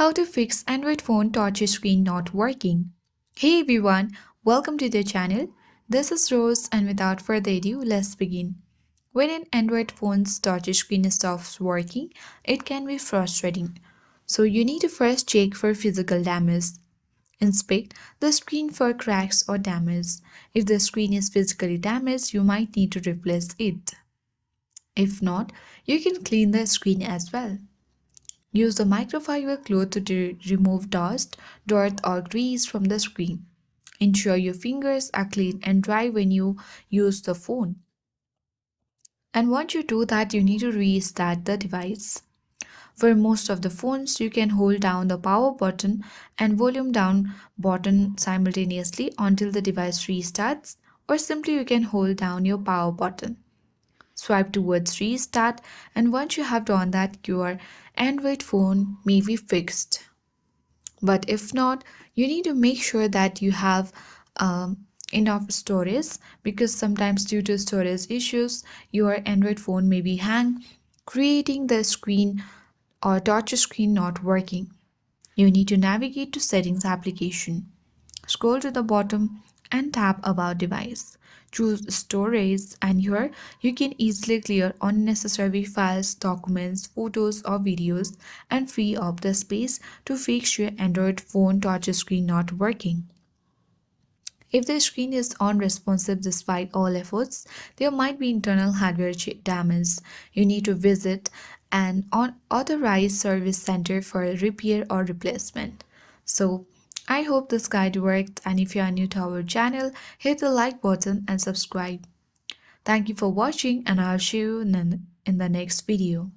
How to fix Android phone touch screen not working. Hey everyone, welcome to the channel. This is Rose and without further ado, let's begin. When an Android phone's touch screen stops working, it can be frustrating. So you need to first check for physical damage. Inspect the screen for cracks or damage. If the screen is physically damaged, you might need to replace it. If not, you can clean the screen as well. Use the microfiber cloth to remove dust, dirt, or grease from the screen. Ensure your fingers are clean and dry when you use the phone. And once you do that, you need to restart the device. For most of the phones, you can hold down the power button and volume down button simultaneously until the device restarts, or simply you can hold down your power button. Swipe towards restart, and once you have done that, your Android phone may be fixed. But if not, you need to make sure that you have enough storage, because sometimes due to storage issues your Android phone may be hang, creating the screen or touch screen not working. You need to navigate to settings application. Scroll to the bottom and tap About Device. Choose Storage, and here you can easily clear unnecessary files, documents, photos, or videos and free up the space to fix your Android phone touchscreen not working. If the screen is unresponsive despite all efforts, there might be internal hardware damage. You need to visit an unauthorized service center for repair or replacement. So, I hope this guide worked, and if you are new to our channel, hit the like button and subscribe. Thank you for watching, and I'll see you in the next video.